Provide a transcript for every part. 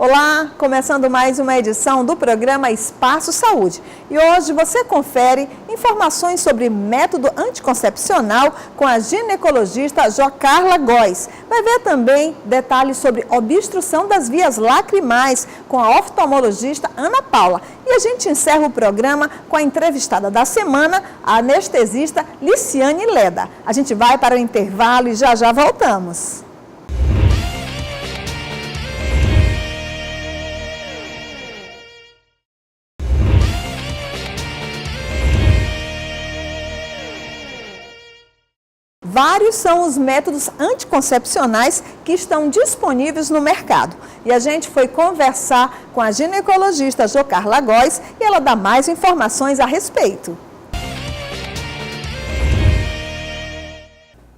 Olá, começando mais uma edição do programa Espaço Saúde. E hoje você confere informações sobre método anticoncepcional com a ginecologista Jocarla Góes. Vai ver também detalhes sobre obstrução das vias lacrimais com a oftalmologista Ana Paula. E a gente encerra o programa com a entrevistada da semana, a anestesista Liciane Leda. A gente vai para o intervalo e já voltamos. Vários são os métodos anticoncepcionais que estão disponíveis no mercado. E a gente foi conversar com a ginecologista Jocarla Góes e ela dá mais informações a respeito.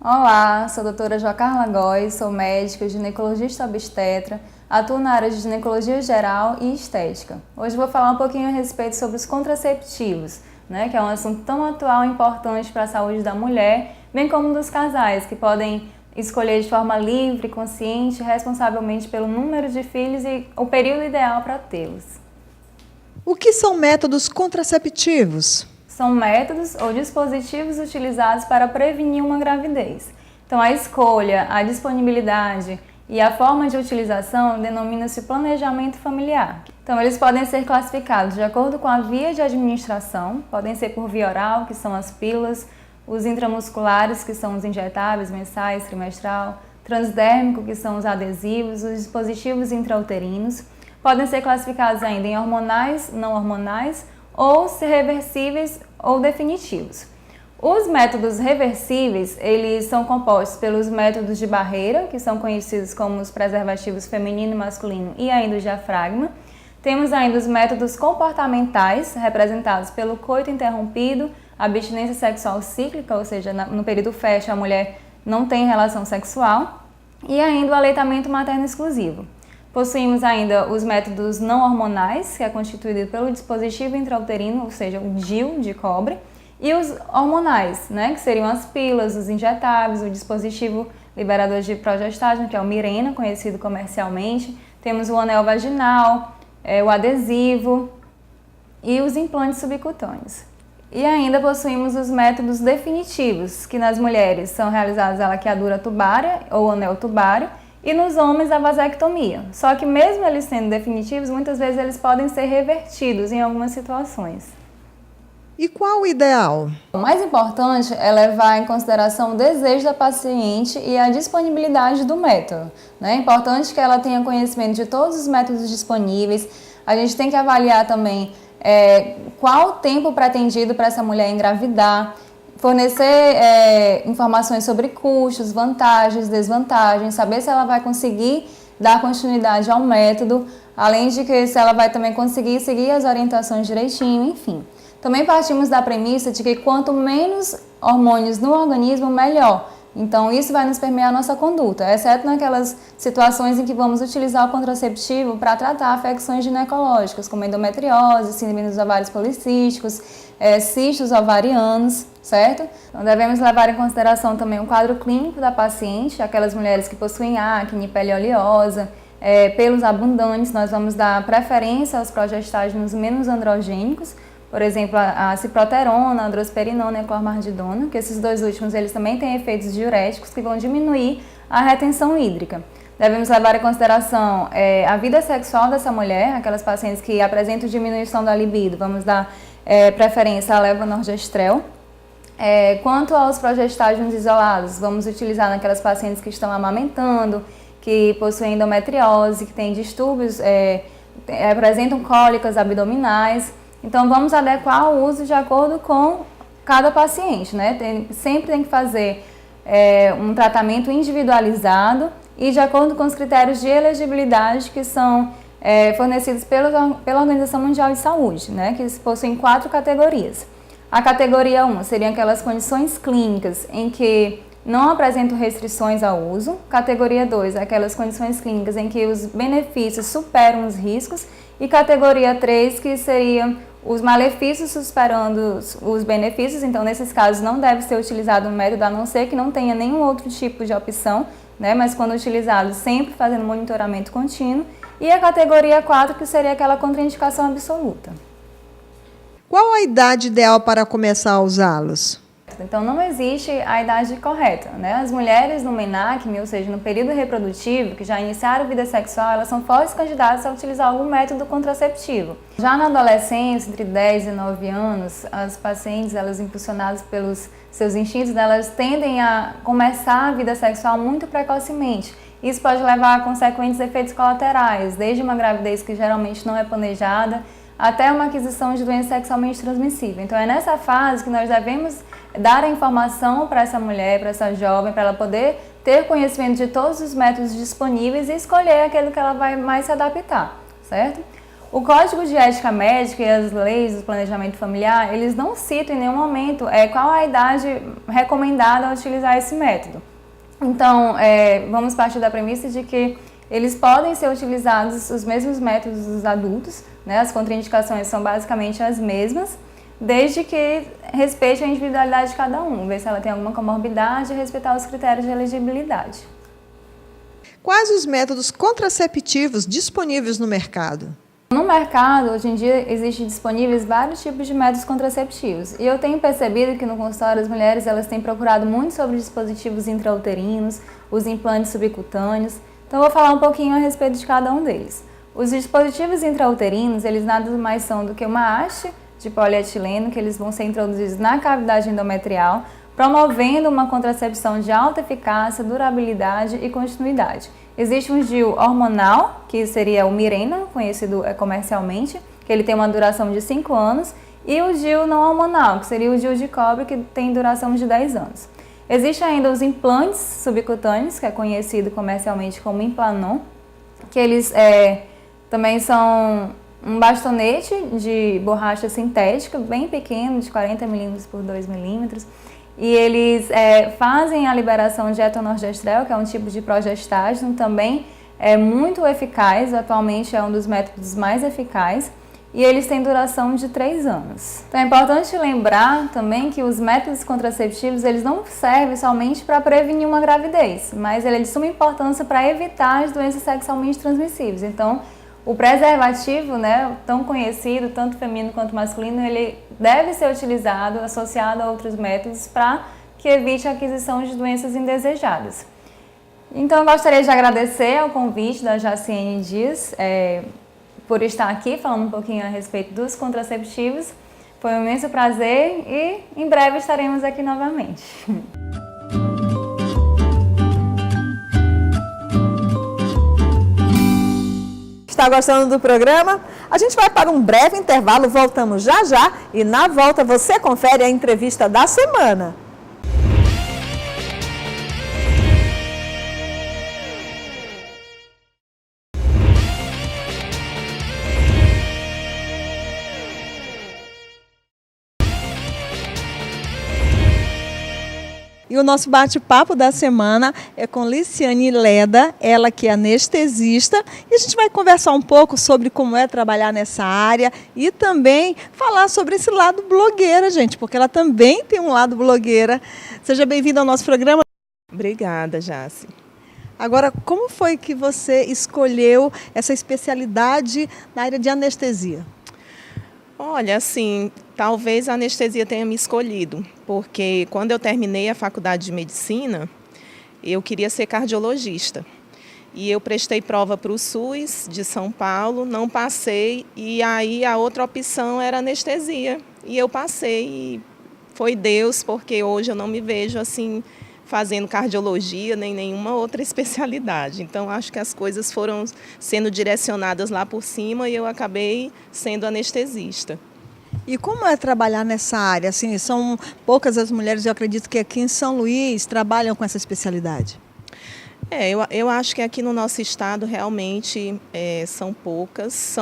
Olá, sou a doutora Jocarla Góes, sou médica, ginecologista obstetra, atuo na área de ginecologia geral e estética. Hoje vou falar um pouquinho a respeito sobre os contraceptivos, que é um assunto tão atual e importante para a saúde da mulher, bem como dos casais, que podem escolher de forma livre, consciente e responsavelmente pelo número de filhos e o período ideal para tê-los. O que são métodos contraceptivos? São métodos ou dispositivos utilizados para prevenir uma gravidez. Então, a escolha, a disponibilidade e a forma de utilização denomina-se planejamento familiar. Então, eles podem ser classificados de acordo com a via de administração, podem ser por via oral, que são as pílulas, os intramusculares, que são os injetáveis mensais, trimestral, transdérmico, que são os adesivos, os dispositivos intrauterinos. Podem ser classificados ainda em hormonais, não hormonais, ou se reversíveis ou definitivos. Os métodos reversíveis, eles são compostos pelos métodos de barreira, que são conhecidos como os preservativos feminino e masculino e ainda o diafragma. Temos ainda os métodos comportamentais, representados pelo coito interrompido, abstinência sexual cíclica, ou seja, no período fértil a mulher não tem relação sexual, e ainda o aleitamento materno exclusivo. Possuímos ainda os métodos não hormonais, que é constituído pelo dispositivo intrauterino, ou seja, o DIU de cobre, e os hormonais, que seriam as pílulas, os injetáveis, o dispositivo liberador de progestágeno, que é o Mirena, conhecido comercialmente. Temos o anel vaginal, o adesivo e os implantes subcutâneos. E ainda possuímos os métodos definitivos, que nas mulheres são realizados a laqueadura tubária ou anel tubário, e nos homens a vasectomia. Só que mesmo eles sendo definitivos, muitas vezes eles podem ser revertidos em algumas situações. E qual o ideal? O mais importante é levar em consideração o desejo da paciente e a disponibilidade do método. É importante que ela tenha conhecimento de todos os métodos disponíveis. A gente tem que avaliar também qual o tempo pretendido para essa mulher engravidar, fornecer informações sobre custos, vantagens, desvantagens, saber se ela vai conseguir dar continuidade ao método, além de que se ela vai também conseguir seguir as orientações direitinho, enfim. Também partimos da premissa de que quanto menos hormônios no organismo, melhor. Então, isso vai nos permear a nossa conduta, exceto naquelas situações em que vamos utilizar o contraceptivo para tratar afecções ginecológicas, como endometriose, síndrome dos ovários policísticos, cistos ovarianos, certo? Então, devemos levar em consideração também o quadro clínico da paciente, aquelas mulheres que possuem acne, pele oleosa, pelos abundantes. Nós vamos dar preferência aos progestágenos menos androgênicos, por exemplo, a ciproterona, a androsperinona e a clormardidona, que esses dois últimos eles também têm efeitos diuréticos que vão diminuir a retenção hídrica. Devemos levar em consideração a vida sexual dessa mulher, aquelas pacientes que apresentam diminuição da libido, vamos dar preferência à levonorgestrel. Quanto aos progestágenos isolados, vamos utilizar naquelas pacientes que estão amamentando, que possuem endometriose, que têm distúrbios, apresentam cólicas abdominais. Então, vamos adequar o uso de acordo com cada paciente, sempre tem que fazer um tratamento individualizado e de acordo com os critérios de elegibilidade que são fornecidos pela Organização Mundial de Saúde, que possuem 4 categorias. A categoria 1 seriam aquelas condições clínicas em que não apresentam restrições ao uso. Categoria 2, aquelas condições clínicas em que os benefícios superam os riscos. E categoria 3, que seriam os malefícios superando os benefícios. Então, nesses casos, não deve ser utilizado um método, a não ser que não tenha nenhum outro tipo de opção, né? Mas quando utilizado, sempre fazendo monitoramento contínuo. E a categoria 4, que seria aquela contraindicação absoluta. Qual a idade ideal para começar a usá-los? Então, não existe a idade correta, né? As mulheres no menarque, ou seja, no período reprodutivo, que já iniciaram vida sexual, elas são fortes candidatas a utilizar algum método contraceptivo. Já na adolescência, entre 10 e 9 anos, as pacientes, elas impulsionadas pelos seus instintos, elas tendem a começar a vida sexual muito precocemente. Isso pode levar a consequentes efeitos colaterais, desde uma gravidez que geralmente não é planejada, até uma aquisição de doença sexualmente transmissível. Então, é nessa fase que nós devemos dar a informação para essa mulher, para essa jovem, para ela poder ter conhecimento de todos os métodos disponíveis e escolher aquele que ela vai mais se adaptar, certo? O Código de Ética Médica e as leis do planejamento familiar, eles não citam em nenhum momento qual a idade recomendada a utilizar esse método. Então, vamos partir da premissa de que eles podem ser utilizados os mesmos métodos dos adultos, né? As contraindicações são basicamente as mesmas, desde que respeite a individualidade de cada um, ver se ela tem alguma comorbidade e respeitar os critérios de elegibilidade. Quais os métodos contraceptivos disponíveis no mercado? No mercado, hoje em dia, existem disponíveis vários tipos de métodos contraceptivos. E eu tenho percebido que no consultório as mulheres elas têm procurado muito sobre dispositivos intrauterinos, os implantes subcutâneos. Então, eu vou falar um pouquinho a respeito de cada um deles. Os dispositivos intrauterinos, eles nada mais são do que uma haste de polietileno, que eles vão ser introduzidos na cavidade endometrial, promovendo uma contracepção de alta eficácia, durabilidade e continuidade. Existe um DIU hormonal, que seria o Mirena, conhecido comercialmente, que ele tem uma duração de 5 anos, e o DIU não hormonal, que seria o DIU de cobre, que tem duração de 10 anos. Existem ainda os implantes subcutâneos, que é conhecido comercialmente como Implanon, que eles também são um bastonete de borracha sintética, bem pequeno, de 40 milímetros por 2 milímetros, e eles fazem a liberação de etonorgestrel, que é um tipo de progestágeno, também é muito eficaz, atualmente é um dos métodos mais eficazes, e eles têm duração de 3 anos. Então é importante lembrar também que os métodos contraceptivos, eles não servem somente para prevenir uma gravidez, mas ele é de suma importância para evitar as doenças sexualmente transmissíveis. Então, o preservativo, né, tão conhecido, tanto feminino quanto masculino, ele deve ser utilizado, associado a outros métodos para que evite a aquisição de doenças indesejadas. Então, eu gostaria de agradecer ao convite da Jaciene Dias por estar aqui falando um pouquinho a respeito dos contraceptivos. Foi um imenso prazer e em breve estaremos aqui novamente. Está gostando do programa? A gente vai para um breve intervalo, voltamos já já e na volta você confere a entrevista da semana. E o nosso bate-papo da semana é com Liciane Leda, ela que é anestesista, e a gente vai conversar um pouco sobre como é trabalhar nessa área e também falar sobre esse lado blogueira, gente, porque ela também tem um lado blogueira. Seja bem-vinda ao nosso programa. Obrigada, Jaci. Agora, como foi que você escolheu essa especialidade na área de anestesia? Olha, assim, talvez a anestesia tenha me escolhido, porque quando eu terminei a faculdade de medicina, eu queria ser cardiologista. E eu prestei prova para o SUS de São Paulo, não passei, e aí a outra opção era anestesia. E eu passei, e foi Deus, porque hoje eu não me vejo assim fazendo cardiologia nem nenhuma outra especialidade. Então, acho que as coisas foram sendo direcionadas lá por cima e eu acabei sendo anestesista. E como é trabalhar nessa área? Assim, são poucas as mulheres, eu acredito que aqui em São Luís trabalham com essa especialidade. Eu acho que aqui no nosso estado realmente são poucas.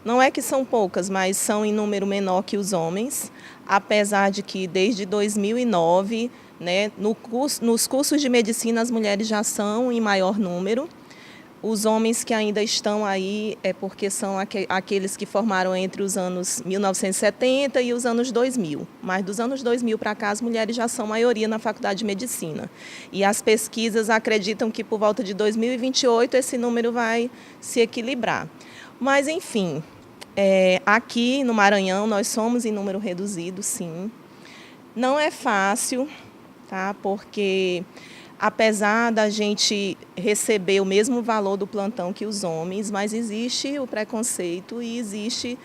Não é que são poucas, mas são em número menor que os homens, apesar de que desde 2009... nos cursos de medicina as mulheres já são em maior número. Os homens que ainda estão aí é porque são aqueles que formaram entre os anos 1970 e os anos 2000. Mas dos anos 2000 para cá, as mulheres já são maioria na Faculdade de Medicina. E as pesquisas acreditam que por volta de 2028 esse número vai se equilibrar. Mas, enfim, aqui no Maranhão nós somos em número reduzido, sim. Não é fácil, tá? Porque apesar da gente receber o mesmo valor do plantão que os homens, mas existe o preconceito e existe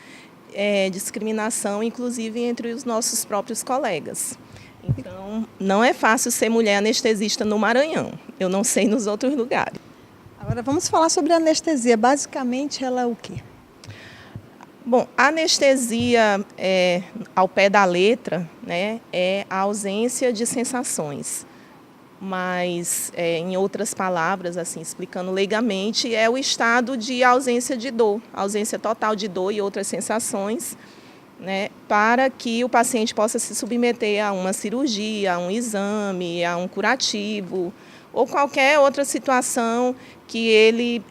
discriminação, inclusive entre os nossos próprios colegas. Então, não é fácil ser mulher anestesista no Maranhão. Eu não sei nos outros lugares. Agora vamos falar sobre a anestesia. Basicamente, ela é o quê? Bom, a anestesia, ao pé da letra, né, é a ausência de sensações. Mas, em outras palavras, assim, explicando leigamente, é o estado de ausência de dor, ausência total de dor e outras sensações, né, para que o paciente possa se submeter a uma cirurgia, a um exame, a um curativo, ou qualquer outra situação que ele,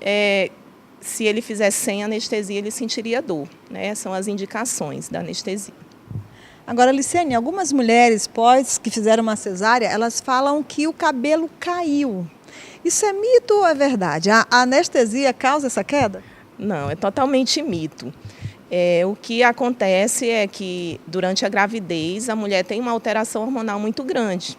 se ele fizer sem anestesia, ele sentiria dor, né? São as indicações da anestesia. Agora, Liciane, algumas mulheres pós que fizeram uma cesárea, elas falam que o cabelo caiu. Isso é mito ou é verdade? A anestesia causa essa queda? Não, é totalmente mito. O que acontece é que durante a gravidez a mulher tem uma alteração hormonal muito grande.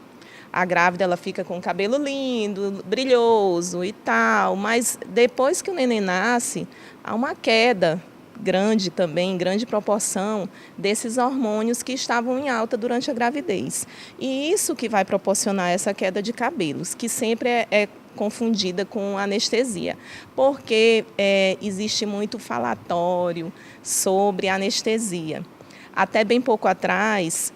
A grávida ela fica com o cabelo lindo, brilhoso e tal, mas depois que o neném nasce, há uma queda grande também, em grande proporção, desses hormônios que estavam em alta durante a gravidez. E isso que vai proporcionar essa queda de cabelos, que sempre é confundida com anestesia, porque existe muito falatório sobre anestesia. Até bem pouco atrás,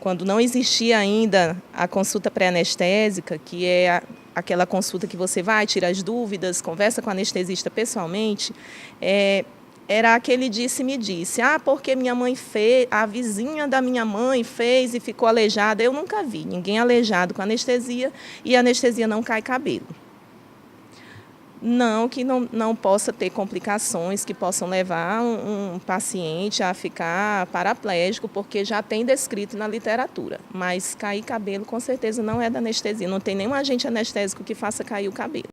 quando não existia ainda a consulta pré-anestésica, que é aquela consulta que você vai, tira as dúvidas, conversa com o anestesista pessoalmente, era aquele disse-me-disse. Porque minha mãe fez, a vizinha da minha mãe fez e ficou aleijada. Eu nunca vi ninguém aleijado com anestesia e a anestesia não cai cabelo. Não que não possa ter complicações que possam levar um paciente a ficar paraplégico, porque já tem descrito na literatura. Mas cair cabelo, com certeza, não é da anestesia. Não tem nenhum agente anestésico que faça cair o cabelo.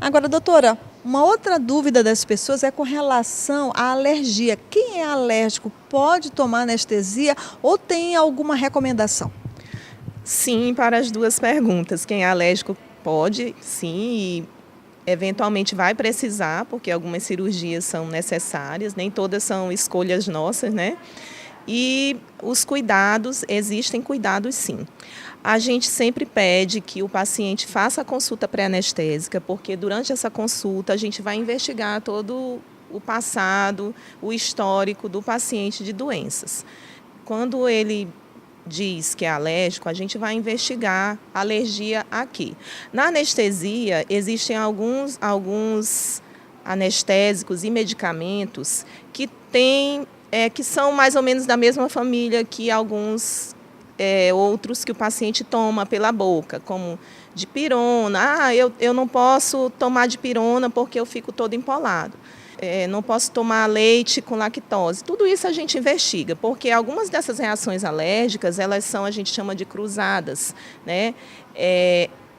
Agora, doutora, uma outra dúvida das pessoas é com relação à alergia. Quem é alérgico pode tomar anestesia ou tem alguma recomendação? Sim, para as duas perguntas. Quem é alérgico pode, sim, e eventualmente vai precisar, porque algumas cirurgias são necessárias, nem todas são escolhas nossas, né? E os cuidados, existem cuidados sim. A gente sempre pede que o paciente faça a consulta pré-anestésica, porque durante essa consulta a gente vai investigar todo o passado, o histórico do paciente de doenças. Quando ele diz que é alérgico, a gente vai investigar a alergia aqui. Na anestesia, existem alguns anestésicos e medicamentos que que são mais ou menos da mesma família que alguns outros que o paciente toma pela boca, como dipirona. Eu não posso tomar dipirona porque eu fico todo empolado. Não posso tomar leite com lactose. Tudo isso a gente investiga, porque algumas dessas reações alérgicas, elas são, a gente chama de cruzadas, né?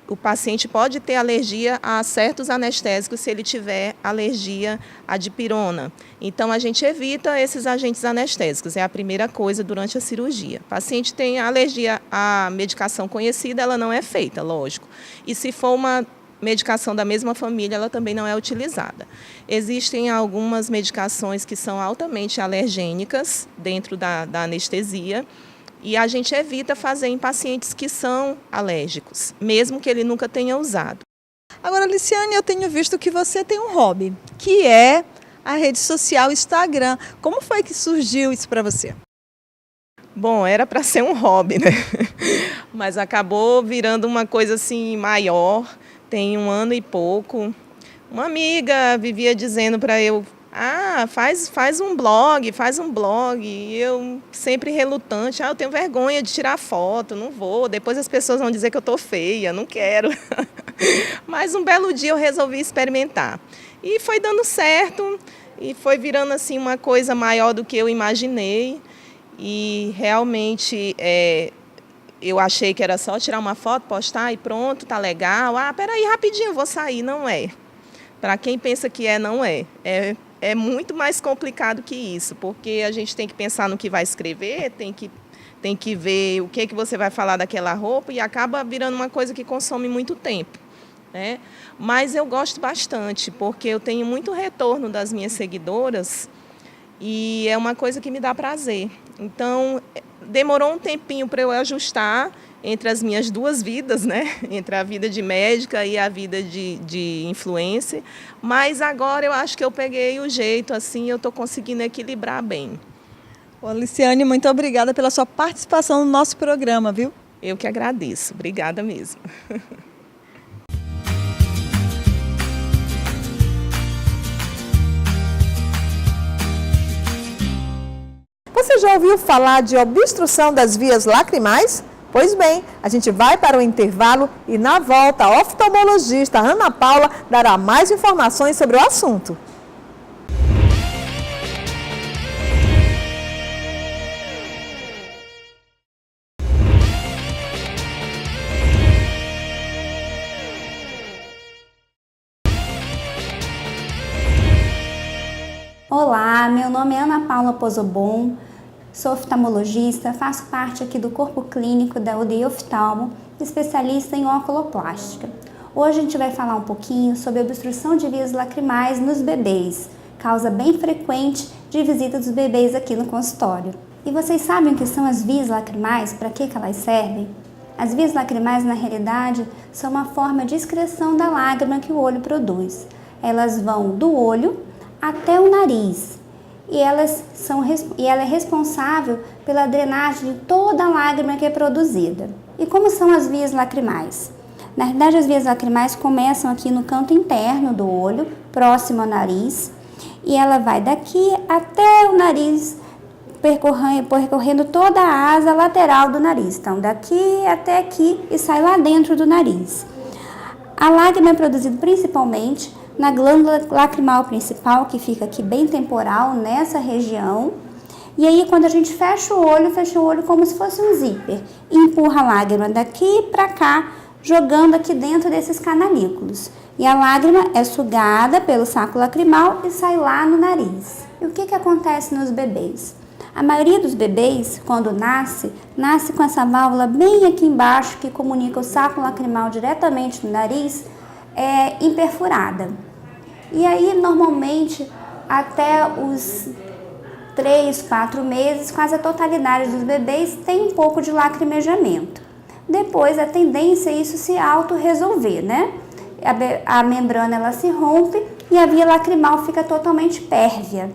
O paciente pode ter alergia a certos anestésicos se ele tiver alergia à dipirona. Então, a gente evita esses agentes anestésicos, é a primeira coisa durante a cirurgia. O paciente tem alergia à medicação conhecida, ela não é feita, lógico. E se for uma medicação da mesma família, ela também não é utilizada. Existem algumas medicações que são altamente alergênicas dentro da anestesia, e a gente evita fazer em pacientes que são alérgicos, mesmo que ele nunca tenha usado. Agora, Liciane, eu tenho visto que você tem um hobby, que é a rede social Instagram. Como foi que surgiu isso para você? Bom, era para ser um hobby, né? Mas acabou virando uma coisa assim maior. Tem 1 ano e pouco. Uma amiga vivia dizendo para eu: faz um blog. E eu sempre relutante, eu tenho vergonha de tirar foto, não vou. Depois as pessoas vão dizer que eu estou feia, não quero. Mas um belo dia eu resolvi experimentar. E foi dando certo, e foi virando assim uma coisa maior do que eu imaginei. E realmente eu achei que era só tirar uma foto, postar e pronto, tá legal. Ah, peraí, rapidinho, vou sair. Não é. Para quem pensa que não é. É muito mais complicado que isso, porque a gente tem que pensar no que vai escrever, tem que ver o que você vai falar daquela roupa e acaba virando uma coisa que consome muito tempo, né? Mas eu gosto bastante, porque eu tenho muito retorno das minhas seguidoras e é uma coisa que me dá prazer. Então, demorou um tempinho para eu ajustar entre as minhas duas vidas, né? Entre a vida de médica e a vida de influencer, mas agora eu acho que eu peguei o jeito, assim, eu estou conseguindo equilibrar bem. Ô, Liciane, muito obrigada pela sua participação no nosso programa, viu? Eu que agradeço, obrigada mesmo. Você já ouviu falar de obstrução das vias lacrimais? Pois bem, a gente vai para o intervalo e na volta a oftalmologista Ana Paula dará mais informações sobre o assunto. Olá, meu nome é Ana Paula Pozobon, sou oftalmologista, faço parte aqui do corpo clínico da UDI Oftalmo, especialista em oculoplástica. Hoje a gente vai falar um pouquinho sobre a obstrução de vias lacrimais nos bebês, causa bem frequente de visita dos bebês aqui no consultório. E vocês sabem o que são as vias lacrimais? Para que elas servem? As vias lacrimais, na realidade, são uma forma de excreção da lágrima que o olho produz. Elas vão do olho até o nariz e ela é responsável pela drenagem de toda a lágrima que é produzida. E como são as vias lacrimais? Na verdade, as vias lacrimais começam aqui no canto interno do olho, próximo ao nariz, e ela vai daqui até o nariz, percorrendo toda a asa lateral do nariz. Então, daqui até aqui e sai lá dentro do nariz. A lágrima é produzida principalmente na glândula lacrimal principal, que fica aqui bem temporal, nessa região. E aí, quando a gente fecha o olho como se fosse um zíper e empurra a lágrima daqui para cá, jogando aqui dentro desses canalículos. E a lágrima é sugada pelo saco lacrimal e sai lá no nariz. E o que acontece nos bebês? A maioria dos bebês, quando nasce com essa válvula bem aqui embaixo, que comunica o saco lacrimal diretamente no nariz, imperfurada. E aí, normalmente, até os 3, 4 meses, quase a totalidade dos bebês tem um pouco de lacrimejamento. Depois, a tendência é isso se auto-resolver, né? A membrana ela se rompe e a via lacrimal fica totalmente pérvia.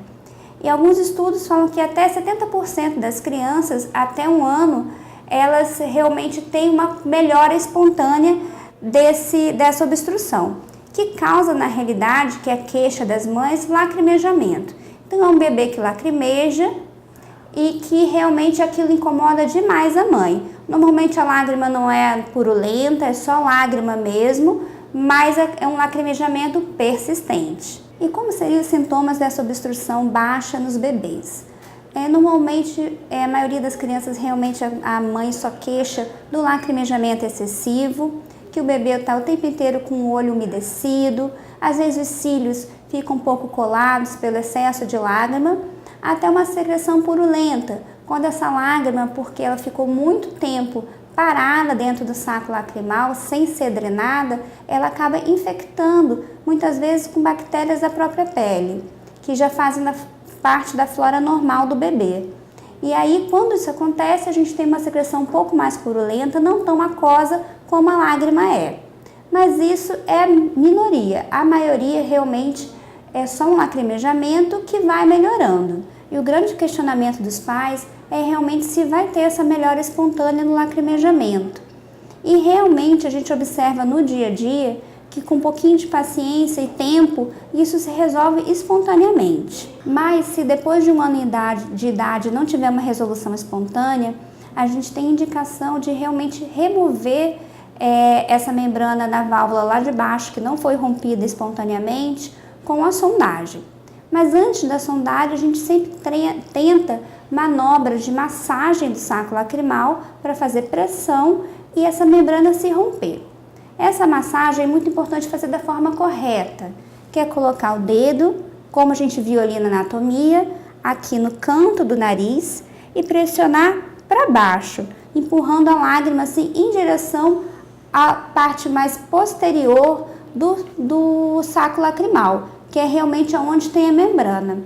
E alguns estudos falam que até 70% das crianças, até 1 ano, elas realmente têm uma melhora espontânea dessa obstrução, que causa, na realidade, que é a queixa das mães, lacrimejamento. Então, é um bebê que lacrimeja e que realmente aquilo incomoda demais a mãe. Normalmente, a lágrima não é purulenta, é só lágrima mesmo, mas é um lacrimejamento persistente. E como seriam os sintomas dessa obstrução baixa nos bebês? Normalmente, a maioria das crianças, realmente, a mãe só queixa do lacrimejamento excessivo, que o bebê está o tempo inteiro com o olho umedecido, às vezes os cílios ficam um pouco colados pelo excesso de lágrima, até uma secreção purulenta, quando essa lágrima, porque ela ficou muito tempo parada dentro do saco lacrimal, sem ser drenada, ela acaba infectando, muitas vezes com bactérias da própria pele, que já fazem parte da flora normal do bebê. E aí, quando isso acontece, a gente tem uma secreção um pouco mais purulenta, não tão aquosa como a lágrima é. Mas isso é minoria. A maioria realmente é só um lacrimejamento que vai melhorando. E o grande questionamento dos pais é realmente se vai ter essa melhora espontânea no lacrimejamento. E realmente a gente observa no dia a dia que com um pouquinho de paciência e tempo, isso se resolve espontaneamente. Mas se depois de 1 ano de idade não tiver uma resolução espontânea, a gente tem indicação de realmente remover essa membrana da válvula lá de baixo, que não foi rompida espontaneamente, com a sondagem. Mas antes da sondagem, a gente sempre tenta manobras de massagem do saco lacrimal para fazer pressão e essa membrana se romper. Essa massagem é muito importante fazer da forma correta, que é colocar o dedo, como a gente viu ali na anatomia, aqui no canto do nariz e pressionar para baixo, empurrando a lágrima assim em direção à parte mais posterior do saco lacrimal, que é realmente onde tem a membrana.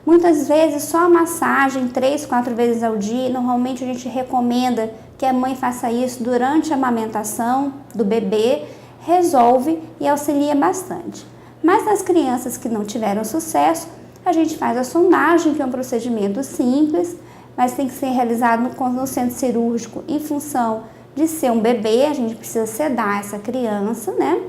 Muitas vezes só a massagem 3, 4 vezes ao dia, normalmente a gente recomenda que a mãe faça isso durante a amamentação do bebê, resolve e auxilia bastante. Mas nas crianças que não tiveram sucesso, a gente faz a sondagem, que é um procedimento simples, mas tem que ser realizado no centro cirúrgico em função de ser um bebê, a gente precisa sedar essa criança, né?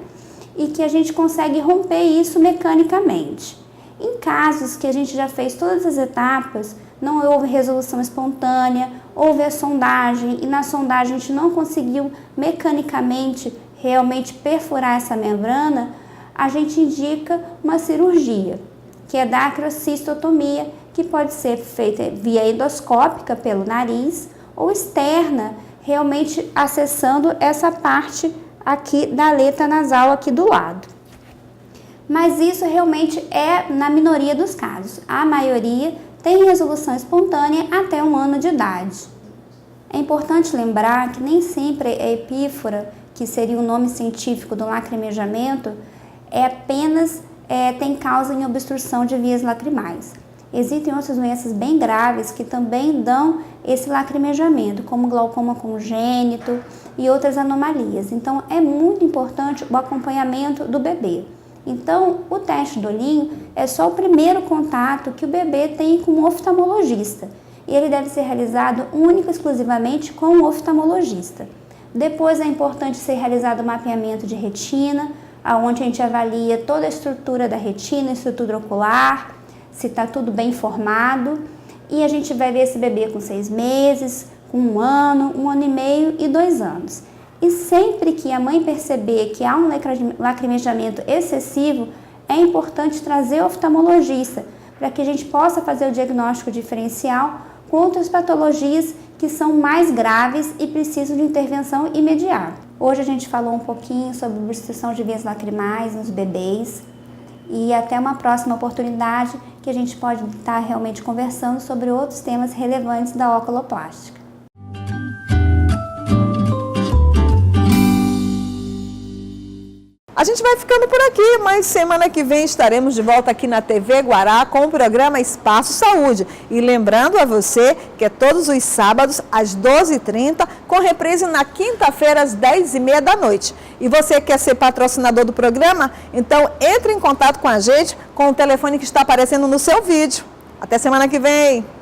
E que a gente consegue romper isso mecanicamente. Em casos que a gente já fez todas as etapas, não houve resolução espontânea, houve a sondagem e na sondagem a gente não conseguiu mecanicamente realmente perfurar essa membrana, a gente indica uma cirurgia, que é da acrocistotomia, que pode ser feita via endoscópica pelo nariz ou externa, realmente acessando essa parte aqui da aleta nasal aqui do lado. Mas isso realmente é na minoria dos casos. A maioria tem resolução espontânea até 1 ano de idade. É importante lembrar que nem sempre a epífora, que seria o nome científico do lacrimejamento, tem causa em obstrução de vias lacrimais. Existem outras doenças bem graves que também dão esse lacrimejamento, como glaucoma congênito e outras anomalias. Então, é muito importante o acompanhamento do bebê. Então, o teste do olhinho é só o primeiro contato que o bebê tem com o oftalmologista. E ele deve ser realizado única e exclusivamente com o oftalmologista. Depois é importante ser realizado o mapeamento de retina, onde a gente avalia toda a estrutura da retina, estrutura ocular, se está tudo bem formado. E a gente vai ver esse bebê com 6 meses, com 1 ano, 1 ano e meio e 2 anos. E sempre que a mãe perceber que há um lacrimejamento excessivo, é importante trazer o oftalmologista para que a gente possa fazer o diagnóstico diferencial com outras patologias que são mais graves e precisam de intervenção imediata. Hoje a gente falou um pouquinho sobre obstrução de vias lacrimais nos bebês e até uma próxima oportunidade que a gente pode estar realmente conversando sobre outros temas relevantes da oculoplástica. A gente vai ficando por aqui, mas semana que vem estaremos de volta aqui na TV Guará com o programa Espaço Saúde. E lembrando a você que é todos os sábados às 12h30, com reprise na quinta-feira às 10h30 da noite. E você quer ser patrocinador do programa? Então entre em contato com a gente com o telefone que está aparecendo no seu vídeo. Até semana que vem!